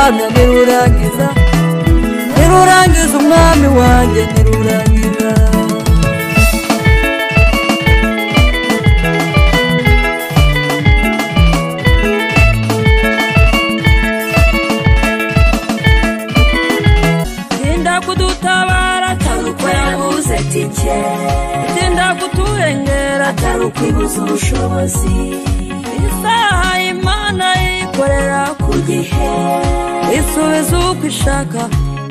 ndabihamya nirurangiza nirurangiza umwami wanjye nirurangiza tinda kudutabara taruko yabuze tike tinda kuturengera taruko ibuze ubushobozi isaha Imana ikorera ku gihe isubiza uko ishaka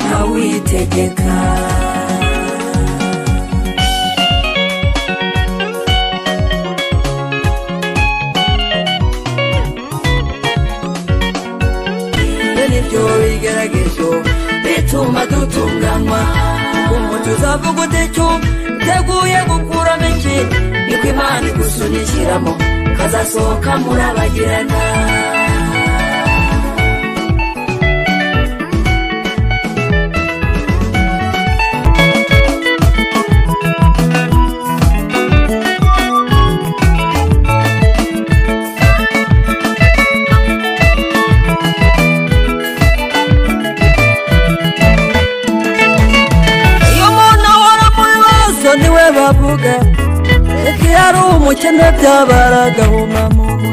nawe uyitegeka nibyo bigeragezo bituma dutunganywa umuti uzavuga utecyo teguye gukuramo iki niko Imana igusunikiramo kazasohoka murabagirana niwe bavuga eki yari umukene byabaraga umamubu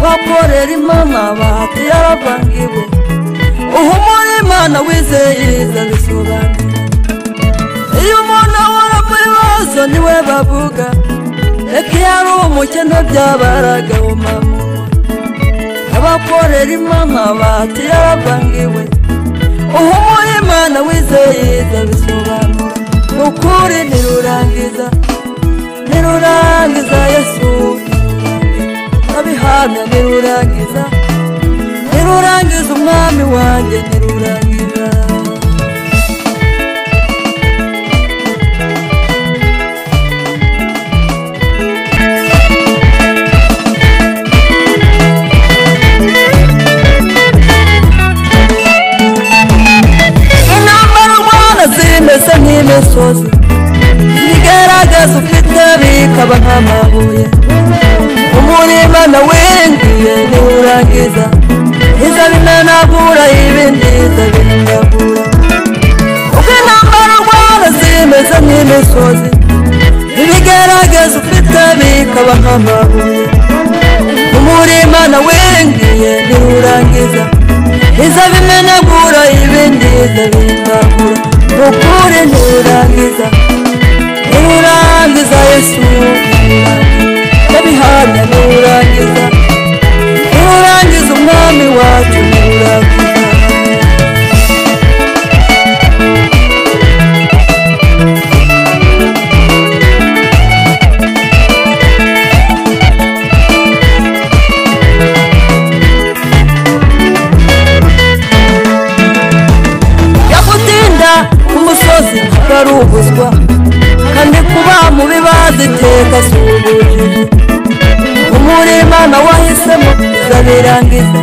bakorera Imana bahati yaravangiwe uhumura Imana wizeye iza bisobanura iyo umuntu ahora mu bibazo niwe bavuga eki yari umukene byabaraga umamubu bakorera Imana bahati yaravangiwe uhumura Imana wizeye iza bisobanura ukuri nirurangiza nirurangiza Yesu ndabihamya nirurangiza nirurangiza umwami wanjye nirurangiza zimeze nk'imisozi ibigaragaza ufite bikaba nk'amabuye umurima nawengiye niwurangiza iza bimenagura ibindi iza binagura uko intambara urwana zimeze nk'imisozi ibigaragaza ufite bikaba nk'amabuye umurima nawengiye niwurangiza iza bimenagura ibindi iza binagura ukuri nirurangiza nirurangiza Yesu ndabihamya nirurangiza nirurangiza umwami wacu nirurangiza umusozi karubuzwa kandi kuba mu bibazo iteka subujije umurima nawahisemo zabirangiza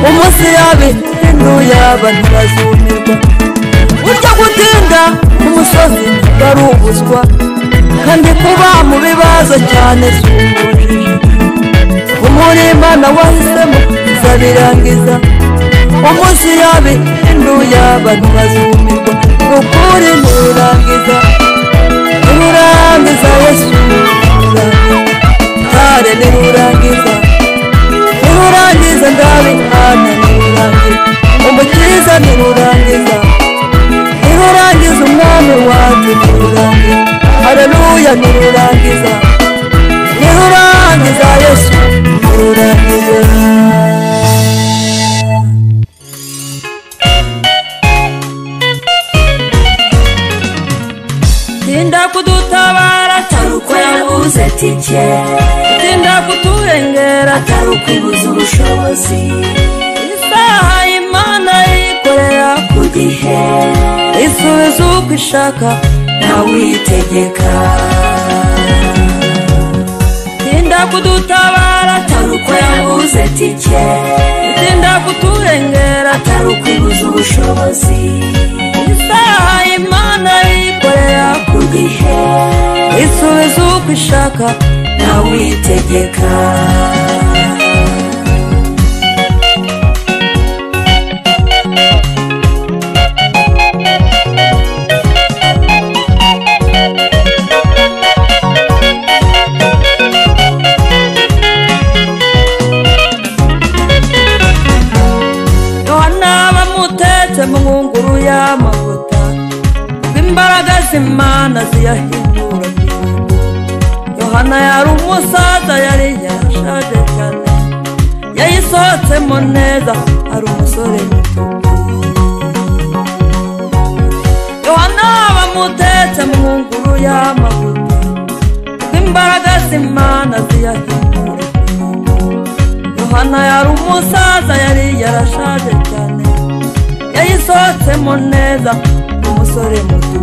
umunsi yabihinduye abantu bazumirwa burya gutinda umusozi karubuzwa kandi kuba mu bibazo cyane subujije umurima nawahisemo zabirangiza umunsi yabihinduye abantu bazumirwa ukuri nirurangiza nirurangiza Yesu kare nirurangiza nirurangiza ndabihamya nirurangiza umukiza nirurangiza nirurangiza umwami wacu nirurangiza haleluya nirurangiza nirurangiza Yesu nirurangiza tinda kudutabara taruko yabuze tike tinda kuturengera taruko ibuze ubushobozi isaha Imana ikorera ku gihe isubiza uko ishaka nawe uyitegeka tinda kudutabara taruko yabuze tike tinda kuturengera taruko ibuze ubushobozi isaha Imana ikorera ku gihe isubiza uko ishaka nawe uyitegeka Imana ziyahindura. Yohana yari umusaza yari yarashaje cyane, yayisohotsemo neza ari umusore muto. Yohana bamutetse mu nguru y'amavuta, imbaraga z'Imana ziyahindura. Yohana yari umusaza yari yarashaje cyane, yayisohotsemo neza umusore muto.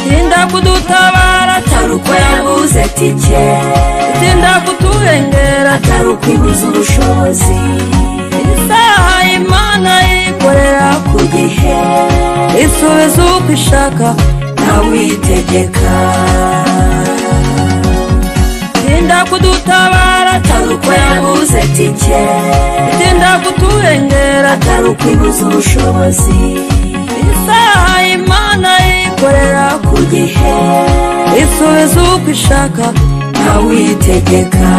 Tinda kudutabara atari uko yabuze tike, tinda kuturengera atari ukwibuza ubushobozi. Isaha Imana yikorera ku gihe, isubiza uko ishaka nawe uyitegeka. Tinda kudutabara atari uko yabuze tike, tinda kuturengera atari ukwibuza ubushobozi. Isaha Imana yikorera ku gihe, isubiza uko ishaka nawe uyitegeka.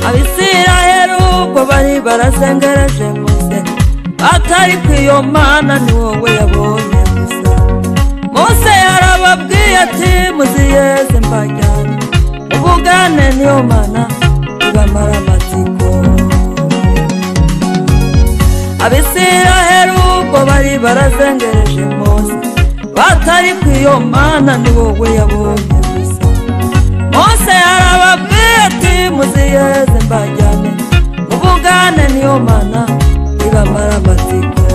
Abisiraheli ubwo bari barazengereje Mose, atari kw'iyo Mana ni wowe yabonye gusa. Mose yarababwiye ati muziyeze mbajyane, muvugane n'iyo Mana ibamara amatsiko. Abisiraheli ubwo bari barazengereje Mose, batari kw'iyo Mana ni wowe yabonye gusa. Mose yarababwiye ati muziyeze mbajyane, muvugane n'iyo Mana ibamara amatsiko.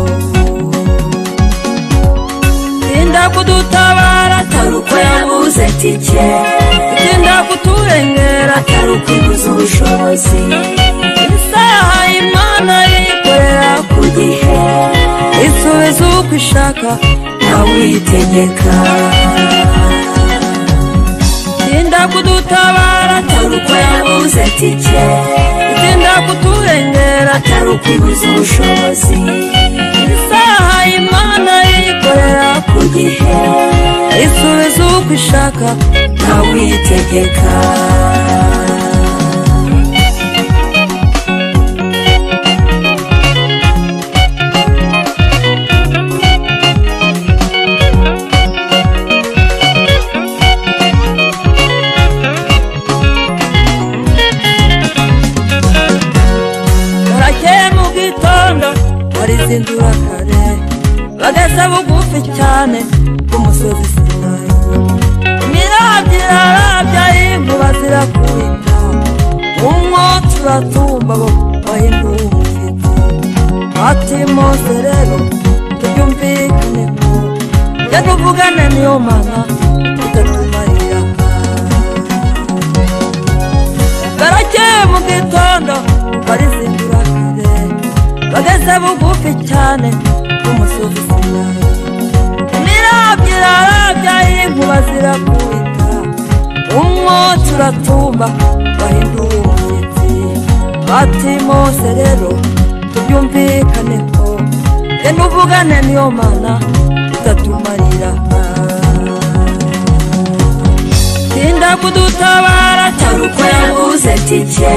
Tinda kudutabara atari uko yabuze tike, tinda kuturengera atari ukwibuza ubushobozi. Isaha Imana yikorera ku gihe, isubiza uko ishaka nawe uyitegeka. Tinda kudutabara atari uko yabuze tike, tinda kuturengera atari ukwibuza ubushobozi. Isaha Imana yikorera ku gihe, isubiza uko ishaka nawe uyitegeka. Barizindura kare bageze bugufi cyane k'umusozi Sinayi. Imirabyo irarabya inkuba zirakubita, umwotsi uratumba bo wahinduye umushyitsi. Ati Mose rero tubyumvikane ko genda uvugane n'iyo Mana itatumarira. Barakeye mu gitondo barizindura kare bageze bugufi cyane k'umusozi Sinayi. Imirabyo irarabya inkuba zirakubita, umwotsi uratumba wahinduye umushyitsi. Ati Mose rero tubyumvikane ko genda uvugane n'iyo Mana itatumarira. Tinda kudutabara atari uko yabuze tike,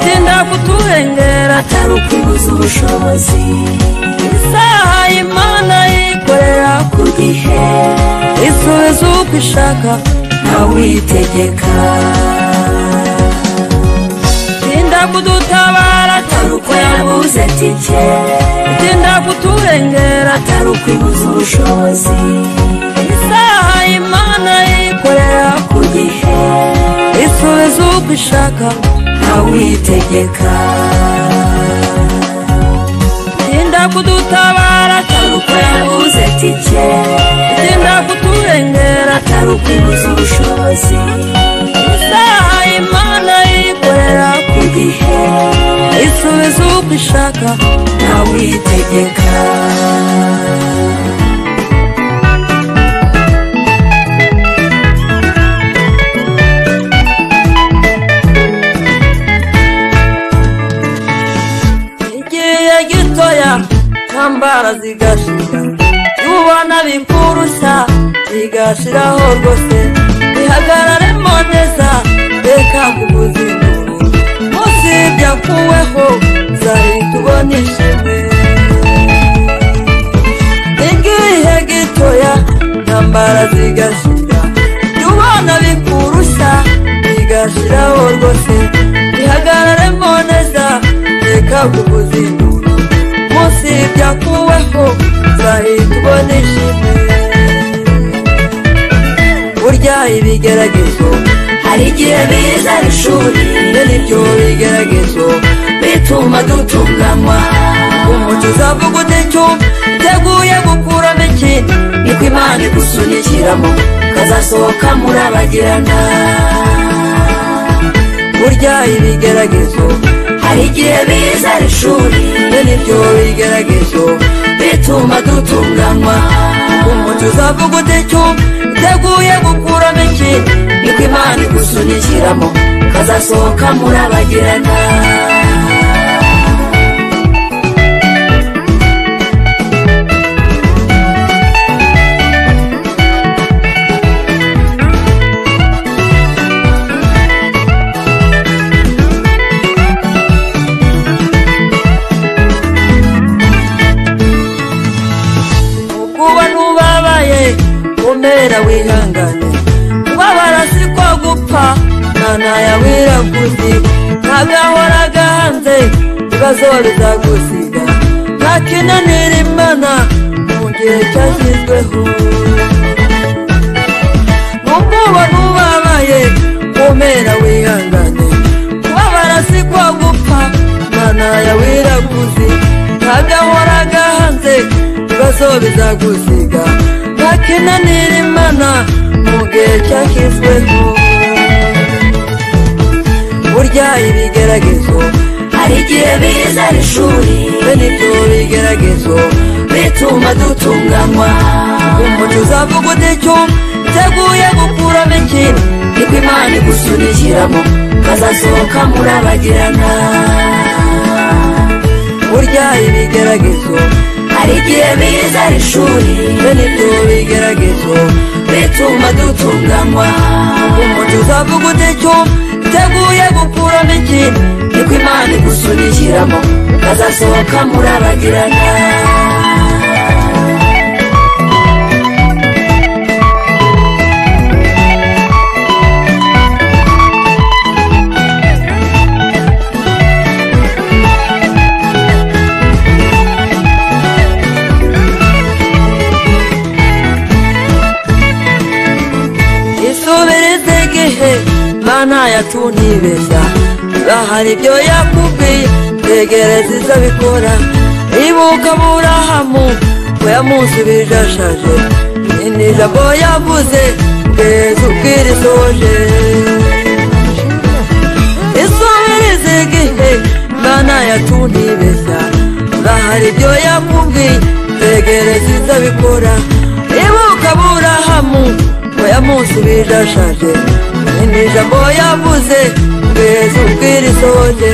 tinda kuturengera atari ukwibuza ubushobozi. Isaha Imana yikorera ku gihe, isubiza uko ishaka nawe uyitegeka. Tinda kudutabara atari uko yabuze tike, tinda kuturengera atari ukwibuza ubushobozi. Isaha Imana yikorera ku gihe, isubiza uko ishaka nawe uyitegeka. Tinda kudutabara atari uko yabuze tike, tinda kuturengera atari ukwibuza ubushobozi. Isaha Imana yikorera ku gihe, isubiza uko ishaka nawe uyitegeka. bigashiraho rwose bihagararemo neza reka kubuzinduru munsi byakuweho zahita ubona ishimwe igihe gitoya ntambara zigashira tubona bikurusha bigashiraho rwose bihagararemo neza reka kubuzinduru munsi byakuweho zahita ubona ishimwe burya ibigeragezo hari igihe biza ari ishuri n'ibyo bigeragezo bituma dutunganywa umuco uzavuga utecyo uteguye gukuramo iki niko Imana igusunikiramo kazasohoka murabagirana burya ibigeragezo hari igihe biza ari ishuri n'ibyo bigeragezo bituma dutunganywa umuco uzavuga utecyo uteguye gukuramo iki niko Imana igusunikiramo kazasohoka murabagirana umera wihangane kubabara siko gupfa Mana yawe irakuzi ntagahoraga hanze ibibazo bizagusiga ntakinanira Imana mu gihe cyashyizweho n'ubwoba n'ubabaye umera wihangane kubabara siko gupfa Mana yawe irakuzi ntagahoraga hanze ibibazo bizagusiga ntakinanira Imana mu gihe cyashyizweho burya ibigeragezo hari igihe biza ari ishuri n'ibyo bigeragezo bituma dutunganywa umuco uzavuga utecyo uteguye gukuramo iki niko Imana igusunikiramo kazasohoka murabagirana burya ibigeragezo hari igihe biza ari ishuri n'ibyo bigeragezo bituma dutunganywa umuco uzavuga utecyo uteguye gukuramo iki niko Imana igusunikiramo kazasohoka murabagirana Mana yatunibeshya bahari ibyo yakubwiye tegereza izabikora ibuka Aburahamu ko yamusubije ashaje ni ijambo yavuze kugeza ubwira isoje isubirize igihe Mana yatunibeshya bahari ibyo yakubwiye tegereza izabikora ibuka Aburahamu ko yamusubije ashaje ni ijambo yavuze kugeza ubwira isoje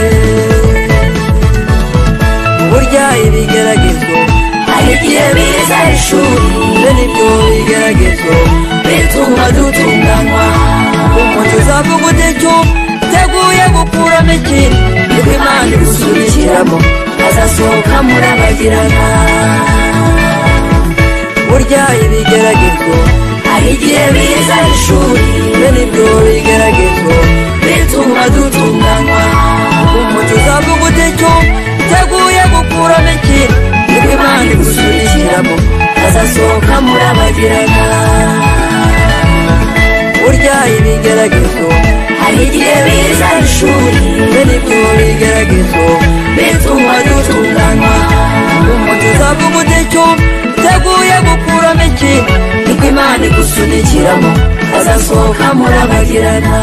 burya ibigeragezo hari igihe biza ari ishuri n'ibyo bigeragezo bituma dutunganywa umuco uzavuga utecyo uteguye gukuramo iki niko Imana igusunikiramo kazasohoka murabagirana burya ibigeragezo hari igihe biza ari ishuri n'ibyo bigeragezo bituma dutunganywa umuco uzavuga utecyo uteguye gukuramo iki niko Imana igusunikiramo kazasohoka murabagirana burya ibigeragezo hari igihe biza ari ishuri n'ibyo bigeragezo bituma dutunganywa umuco uzavuga utecyo uteguye gukuramo iki niko Imana igusunikiramo kazasohoka murabagirana